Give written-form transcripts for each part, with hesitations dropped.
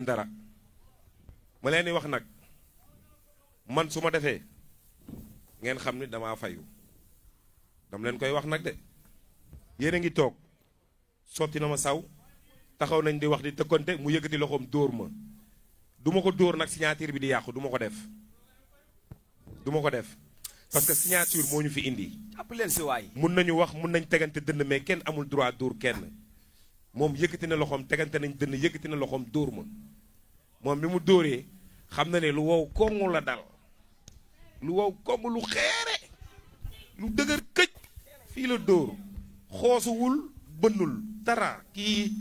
dara ma leen di wax nag man su ma defee ngeen xam ni damaa fayu dam leen koy wax nag de yéen a ngi toog sotti na ma saw taxaw nañ di wax di tëkkante mu yëkkati loxoom dóor ma du ma ko dóor nag signature bi di yàqu du ma ko def du ma ko def parce que signature moo ñu fi indi. jàpp leen si waay. mun nañu wax mun nañ tegante dënn mais kenn amul droit dóor kenn moom yëkkati na loxoom tegante nañ dënn yëkkati na loxoom dóor ma moom bi mu dóoree xam na ne lu wow koŋŋ la dal lu wow koŋŋ lu xeere lu dëgër këj fii la dóor xoosuwul bënnul dara kii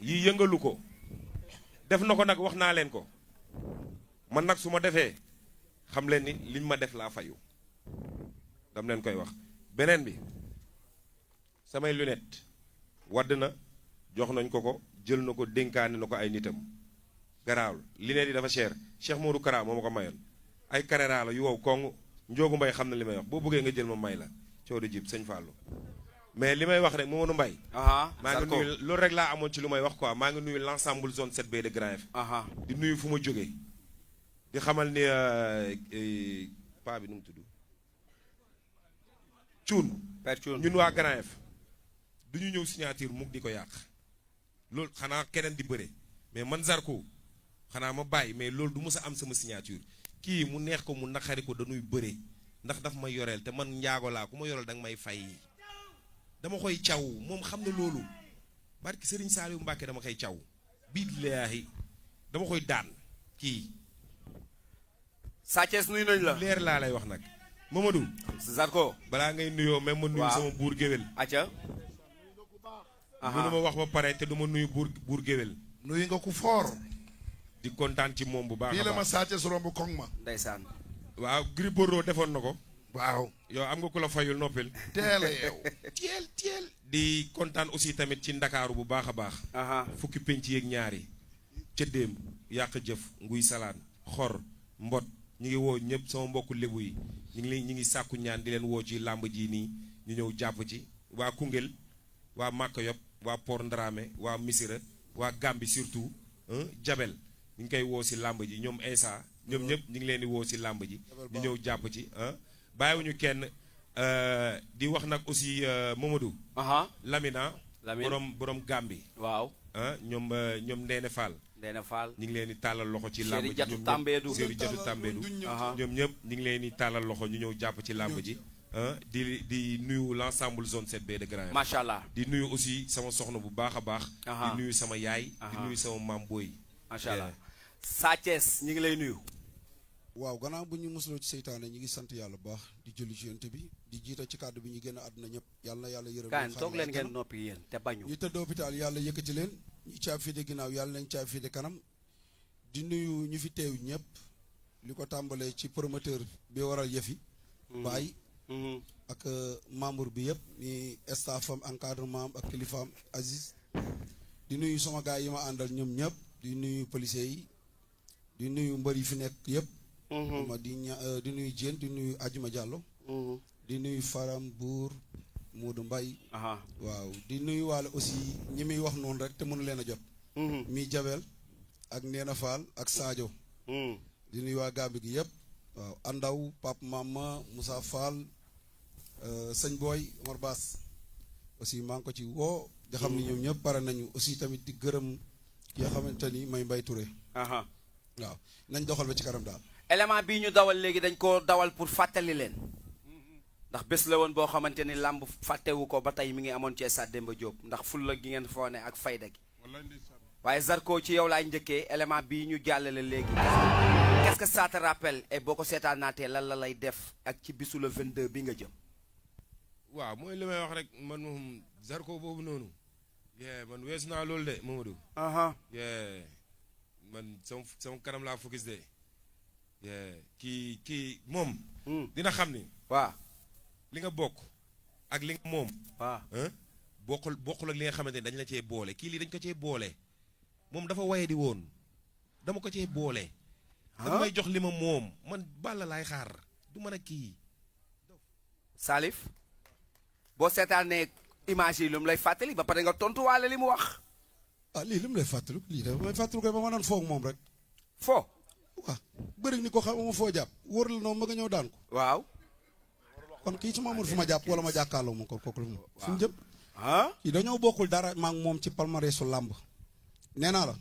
yi yëngalu ko def na ko nag wax naa leen ko man nag su ma defee xam leen ni liñ ma def laa fayu dam leen koy wax beneen bi samay lunette wadd na jox nañ ko jël na ko dénkaane na ko ay nitam garaawul lunette yi dafa cher Cheikh Modou Kara moo ma ko mayoon ay Carrera la yu wow koŋ njoogu mbay xam na li may wax boo bëggee nga jël ma may la coow di jib sëñ Fallou mais li may wax rek Mamadou Mbaye maa ngi nuyu loolu rek laa amoon ci lu may wax quoi maa ngi nuyu l'ensemble zone 7B de Grand Yoff di nuyu fu ma jógee di xamal ni paa bi nu mu tudd cuun ñun waa Grand Yoff du ñu ñëw signature mukk di ko yàq loolu xanaa keneen di bëre mais man Zarko xanaa ma bàyyi mais loolu du mës a am sama signature kii mu neex ko mu naqari ko dañuy bëre ndax daf ma yoreel te man njaago laa ku ma yoreel danga may fay dama koy caw moom xam na loolu barki Serigne Saliou Mbacke dama koy caw billaahi dama koy daan kii Sa Thiès nuyu nañ la leer laa lay wax nag Mamadou Zarko balaa ngay nuyoo même ma nuyu sama buur géwél acca mënu ma wax ba pare te du ma nuyu buur géwél nuyu nga ku foor di kontaan ci moom bu baax bii la ma Sa Thiès romb koŋ ma ndeysaan waaw Gris Bordeaux defoon na ko waaw yow am nga ku la fayul noppil teel a yeew teel di kontaan aussi tamit ci ndakaaru bu baax a baax fukki penc yeeg ñaari cëddeem yàq jëf nguy salaan xor mbot ñu ngi woo ñëpp sama mbokku lébu yi ñu ngi sàkku ñaan di leen woo ci làmb ji nii ñu ñëw jàpp ci waa Koungheul waa Maka Yop waa Port Ndramé waa Missira waa Gambi surtout Jabel ñu ngi koy woo si làmb ji ñoom Insa ñoom ñëpp ñu ngi leen di woo si làmb ji ñu ñëw jàpp ci bàyyiwuñu kenn di wax nag aussi Mamadou Lamina borom Gambi waaw ñoom Ndeene Fall ñu ngi leen di tàllal loxo ci làmb ji jatu Tambédou ñoom ñëpp ñu ngi leen di tàllal loxo ñu ñëw jàpp ci làmb ji di nuyu l'ensemble zone 7B de Grand Yoff macha allah di nuyu aussi sama soxna bu baax a baax di nuyu sama yaay di nuyu sama maam booy macha allah Sa Thiès ñu ngi lay nuyu waaw gannaaw bu ñu musuloo ci seytaane ñu ngi sant yàlla bu baax di julli ci yonent bi di jiita ci kàddu bi ñu génn àdduna ñëpp yàlla na yàlla yërëm kaan toog leen ngeen noppi yéen te bañu ñi tëdd hôpital yàlla yëkkati leen ñi caab fii de ginnaaw yàlla nañ caab fii de kanam di nuyu ñu fi teew ñëpp li ko tàmbalee ci promoteur bi waral yëfi Baye ak membre bi yëpp ni staffam encadrement am ak kilifaam Aziz di nuyu sama gaay yi ma àndal ñoom ñëpp di nuyu policiers yi di nuyu mbër yi fi nekk yëpp ma di nuyu Diène di nuyu Adjuma Diallo di nuyu Faram Bour Modou Mbaye waaw di nuyu waale aussi ñi muy wax noonu rek te mënu leen a jot mi Jabel ak Neena Fall ak Sadio di nuyu waa Gambi gi yëpp waaw Andaw Pape Mama Moussa Fall sëñ Boy Omar Bass aussi maa ngi ko ci woo nga xam ni ñoom ñëpp pare nañu aussi tamit di gërëm ki nga xamante ni may Mbay Touré waaw nañ doxal ba ci kanam daal élément bii ñu dawal léegi dañ ko dawal pour fàttali leen ndax bés la woon boo xamante ni làmb fàttewu ko ba tey mi ngi amoon ci stade Demba Diop ndax fulla gi ngeen foone ak fayda gi waaye Zarko ci yow laay njëkkee élément bii ñu jàllale léegi qu'est-ce que ça te rappelle et boo ko seetaanaatee lan la lay def ak ci bisu le 22 bi nga jëm waaw mooy li may wax rek man moom Zarko boobu noonu man weesu naa loolu de Mamadou man sama kanam laa focus de kii moom dina xam ni waaw li nga bokk ak li nga moom waaw bokkul ak li nga xamante ne dañ la cee boole kii lii dañ ko cee boole moom dafa waye di woon dama ko cee boole dama may jox li ma moom man Balla laay xaar du mën a kii Salif boo seetaanee image yi lu mu lay fàttali ba pare nga tontuwaale li mu wax ah lii li mu lay fàttaliku lii dafa may fàttaliku koy ba ma naan foog moom rek foo waaw bëri ni ko xam ma foo jàpp wóor la noonu ma nga ñëw daan ko waaw kon kii su ma amul fu ma jàpp wala ma jàkkaarloo moom ko kooku la moom fu mu jëm ah kii dañoo bokkul dara maa ngi moom ci palmarès su làmb nee naa la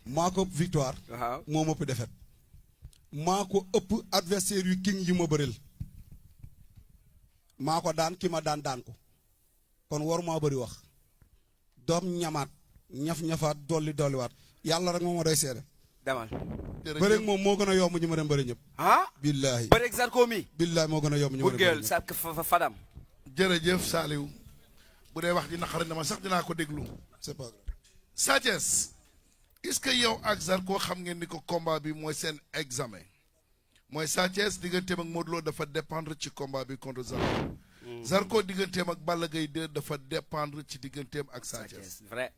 maa ko ëpp victoire waaw moo ma ëpp défaite maa ko ëpp adversaire yu king yi ma bëril maa ko daan ki ma daan ko kon war maa bëri wax doom ñamaat ñaf-ñafaat dolliwaat yàlla rek moom moo doy seede demal bëreeg moom moo gën a yomb ñu ma dem bëri ñëpp ah billaahi bëreeg Zarko mi billaahi moo gën a yomb ñu ma dem bëri burgeel ñëpp sa fadam jërëjëf Saliou bu dee wax ji naqari na ma sax dinaa ko déglu. c'est pas grave Sa Thiès est-ce que yow ak Zarko xam ngeen ni ko combat bi mooy seen examen mooy Sa Thiès digganteem ak Modou Lo dafa dépendre ci combat bi contre Zarko. Zarko digganteem ak Balla Gaye 2 dafa dépendre ci digganteem ak Sa Thiès. vrai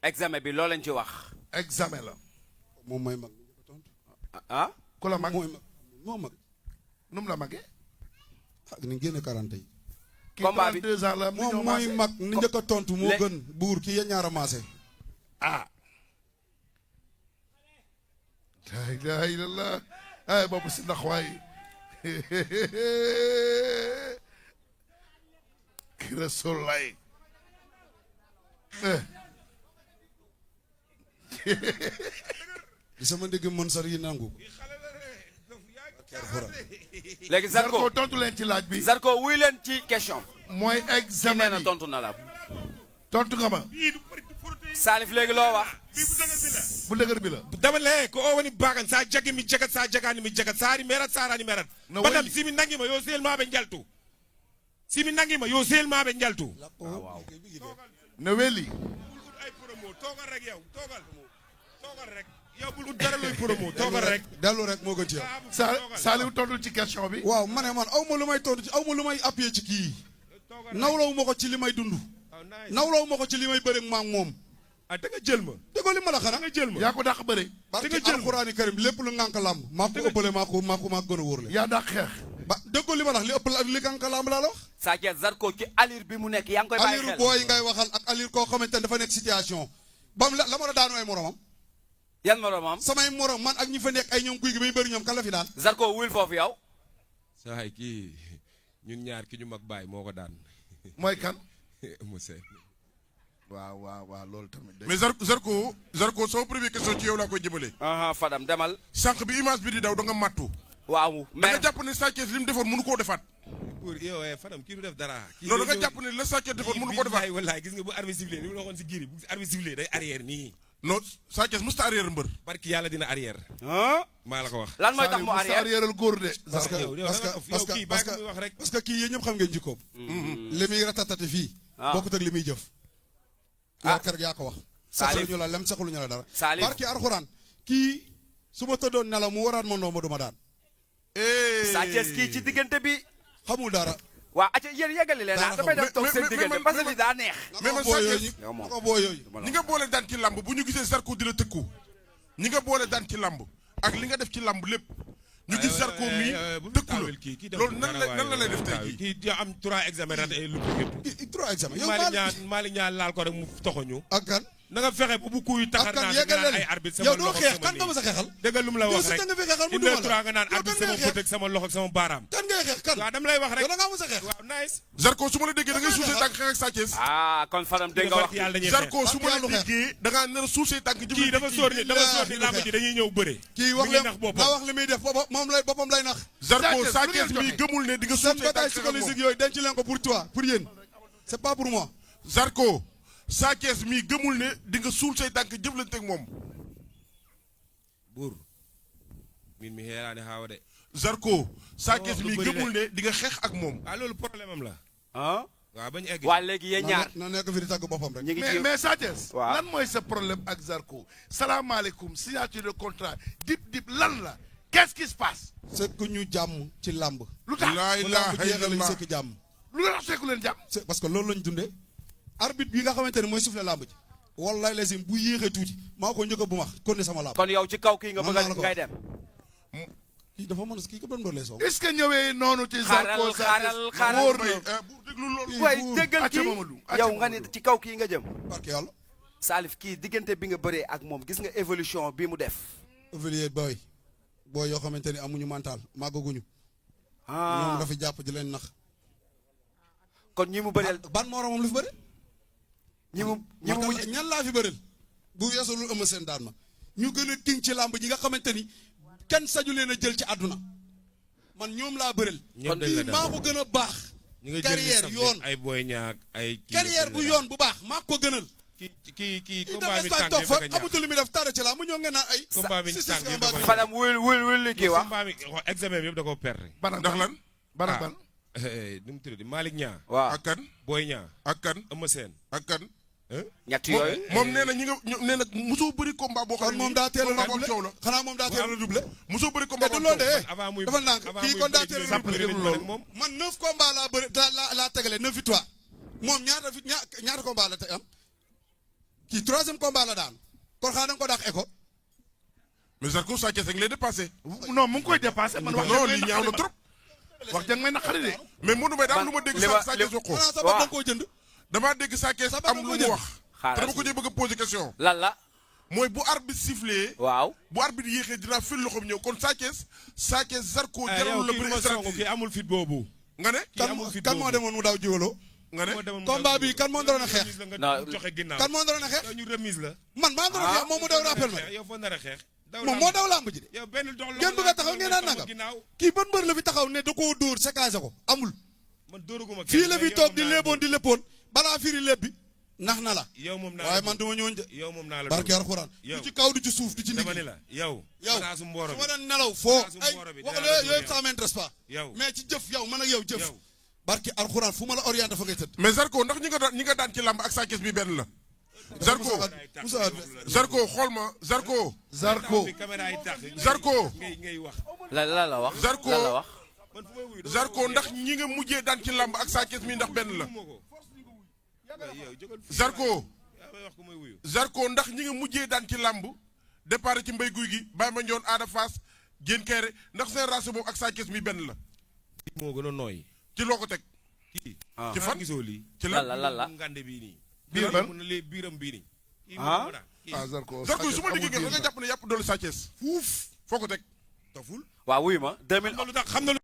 examen bi loolu lañ ci wax examen la. moom mooy mag ah ku la mag mooy mag moo mag nu mu la magee. ah ni génne 40 yi combat bi 32 ans la moom mooy mag ni njëkk a tontu moo gën buur kii ya ñaara maase ah. la ilaha illallah ay boobu si ndax waay ki Rasulullah di sama ndigg mën sar yi nangu léegi Zarko Zarko tontu leen ci laaj bi. Zarko wuy leen ci question mooy ci nee examen na bi tontu na la tontu nga ma Salif léegi loo wax bu dëgër bi la. dama le ko o woni bagan sa jagi mi jagat sa jagani mi jagat sari merat sarani merat No badam way. simi nangima yo selmaɓe jaltu simi nangima yo selmaɓe jaltu ne weli. bul ut ay promo toogal rek yow toogal rek yow bul ut dara looy promo toogal rek dellu rek moo gën ci yow Saliou tontul ci question bi. waaw ma ne man aw ma lu may tontu ci aw ma lu may appuyer ci kii nawlawu ma ko ci li may dund nawlawu ma ko ci li may bëri maa ngi moom ah da nga jël ma déggoo li ma la da xanaa nga jël ma yaa ko dàq bëre. parce nga que jël alxuraani karim lépp lu ngànk làmb maa ko ëppale maa ko gën a wóorle yaa dàq xeex. ba déggoo li ma la wax li ëpp li ngànk làmb laa la wax Sa Thiès Zarko ci allure bi mu nekk yaa ngi koy bàyyi aliru xel booy ngay waxal ak aliru koo xamante ne dafa nekk situation bam la ma la daanu ay moromam yan moroomam samay morom man ak ñi fa nekk ay ñoom guy gi bay bëri ñoom kan la fi daan Zarko wuyul foofu yow saay kii ñun ñaar ki ñu mag baay moo ko daan mooy kan. monsieur waaw loolu tamit. mais Zarko sama première question ci yow laa koy jëmale. aha fadam demal sànq bi image bi di daw da nga mattu. waaw da nga mais jàpp ne Sa Thiès li mu defoon mënu koo defaat. pour yow fanam kii du def dara non da nga jàpp ne la Sa Thiès defoon mënu koo defaat. wallaay gis nga bu arbitre sifflé li mu la waxoon si giri bu arbitre sifflé day arrière nii non Sa Thiès musta arrière mbër. barki yàlla dina arrière ah maa la ko wax lan mooy tax mu arrière arrièreal góor de. parce que yow kii bàyyi ko muy wax rek parce que kii yéen ñëpp xam ngeen jikkoom li muy ratatati fii bokkut ak li muy jëf yow kër yaa ko wax saxaluñu la lem saxaluñu la dara Salif barki alxuraan kii su ma tëddoon nelaw mu waraat ma ndoo ma duma daan Sa Thiès kii ci diggante bi xamul dara waa acca yéen yeggali leen ah damay dem toog seen diggante parce que li daa neex mais man boo Sa yooyu Thiès yow moom ko boo yooyu ñi nga boole daan ci lamb bu ñu gisee Zarko di la tëkku ñi nga boole daan ci lamb ak li nga def ci lamb lépp ñu gis Zarko mii tëkku la loolu nan la lay def tey jii. kii am 3 examen raté lu trois examen yow Malick Niang laal ko rek mu toxoñu ak kan na nga fexe bu kuy taxar ak kan naan yeggal ay leen arbitre yow sama doo loxo xeex sama kan nga ma sa xeexal dégg nga lu mu la wax yow rek si nga fi xeexal mu une duma heure trois nga naan yow arbitre kan sama ngay bët ak sama loxo ak sama baaraam kan ngay xeex kan waaw dama lay wax rek yow da ngaa ma sa xeex waaw nice Zarko su ma la déggee da ngay suusee tànk xeex ak Sa Thiès. ah kon fadam dégg nga wax yàlla dañuy xeex Zarko su ma la déggee da ngaa nar a suusee tànk jëm kii dafa sóor ni làmb ji dañuy ñëw bëre kii mi wax ngi leen nax boppam naa wax li muy def boppam lay nax Zarko Sa Sa Thiès Thiès lu mii ngeen gëmul ne di nga seen suusee bataille tànk xeex ak moom. psychologique yooyu denc leen ko pour toi pour yéen c'est pas pour moi Zarko Sa Thiès mii gëmul ne di nga suul say tànk jëflante ak moom. buur min mi xeeraani xaawa de Zarko Sa Oh, Thiès lu mii bëri gëmul ne di nga xeex ak moom. waaw loolu problème am la ah waaw bañ egg waa léegi yéen ñaar na nekk fi di tàgg boppam rek ñu ngi mais ci mais Sa Thiès. waaw. lan mooy sa problème ak Zarko. salaamaaleykum signature de contrat dip lan la qu'est-ce qui se passe. sekk ñu jàmm ci làmb lu tax laa bu ilaaha làmb jeexee lañu illallah. sekk jàmm lu la tax seeku leen jàmm. c'est parce que loolu lañ dundee arbitre bi nga xamante ne mooy soufflé làmb ji wallaay lazim bu yéexee tuuti maa ko njëkk a bu max kon ne sama làmb kon yow ci kaw kii nga Man bëgg maa la a ko ngay wax. dem kii dafa mën a kii ko ban mbër lay soog est-ce que ñëwee noonu ci Zarko xaaral wóor May na. bu déglu loolu. waaye déggal Acca kii Mamadou, acca yow nga ni Mamadou. ci kaw kii nga jëm barke yàlla Salif kii diggante bi nga bëree ak moom gis nga évolution bi mu def. évoluer booy yoo xamante ni amuñu mental màggaguñu. ñoom dafa jàpp di leen nax. kon ñi mu bëreel ban moromam lu fi bëri. ñi mu mujj ñan laa fi bëreel. bu yeesalul ëmb seen daan ma. ñu gën a king ci làmb ji nga xamante ni kenn sañu leen a jël ci àdduna. man ñoom laa bëreel. ñoom dañ la daan maa ko gën a baax. carrière yoon ay boy ñaak ay. carrière bu yoon bu baax maa ko gënal. kii combat bi tànn toog fa amatul lu muy def tara ci la mu ñëw ngeen naan ay. combat bi tànn yëpp dafa Fadam wul li kii wax. combat bi examen bi yëpp da koo perdre. ndax lan. ban nu mu tudd Malick Niang. waaw ak kan. Boy Niang. ak kan. Eumeu Sène. ak kan. ñett yooyu. moom nee na ñi nga nee na mosoo bëri combat boo xam ne moom daa teel a combat coow la. xanaa moom daa teel a doublé. mosoo bëri combat te du loolu de. avant muy dafa nànk kii kon daa teel a doublé moom. man 9 combats laa bëri laa tegale 9 victoire moom ñaata combat la te am kii 3e combat la daan kon xanaa da nga ko daax écho. mais Zarko Sa Thiès ngi lay dépassé. non mu ngi koy dépassé man wax non lii ñaaw na trop. wax jàng may naqari de. mais Modou Mbaye daa am lu ma dégg Sa Thiès wax ko. xanaa sa bopp da nga koo jënd. damaa dégg Sa Thiès am lu mu wax. te dama ko cee bëgg a poser question. lan la. mooy bu arbitre sifflé. waaw bu arbitre yéexee dinaa fil loxoom ñëw kon Sa Thiès Zarko jarul la bëri stratégie kii amul fit boobu. nga ne. kan moo demoon mu daaw jiwaloo. nga ne combat bi kan moo doon a xeex. joxe ginnaaw kan moo doon a xeex. ñu remise la. man maa doon a xeex moom mu daw rappel ma. yow foo nar a xeex. moom moo daw lamb ji de. yow benn dox ngeen bëgg a taxaw ngeen naan nangam. kii ban mbër la fi taxaw ne da koo dóor séquencé ko amul. man dóoraguma fii la fi toog di léeboon di léppoon balaa firi lépp bi nax na la. yow moom naa la waaye man duma ñëwoon de. yow moom naa la barke alxuraan du ci kaw du ci suuf du ci dama ndigg. ni la yow. su mbooro ma bi doon nelaw foo ay mbooro bi wax dinaa la yooyu ça m'intéresse pas. yow mais ci jëf yow man ak yow jëf. barke alxuraan fu ma la orienté fa ngay tëdd. mais Zarko ndax ñi nga daan ci làmb ak Sa Thiès bi benn la. Zarko xool ma Zarko. ngay wax. la wax. Zarko ndax ñi nga mujjee daan ci làmb ak Sa Thiès mi ndax benn la. Zarko ndax ñi nga mujjee daan ci làmb départ ci mbay guy gi Baye Mandione Ada Fass Diène Kairé ndax seen race boobu ak Sa Thiès mi benn la. moo gën a nooy. ci loo ko teg. ci fan gisoo lii. ci la ngande bii nii. biiram bii nii. Zarko su ma déggee nga jàpp ne yàpp doole Sa Thiès fuuf foo ko teg. waaw wuy ma 2000. xam na lu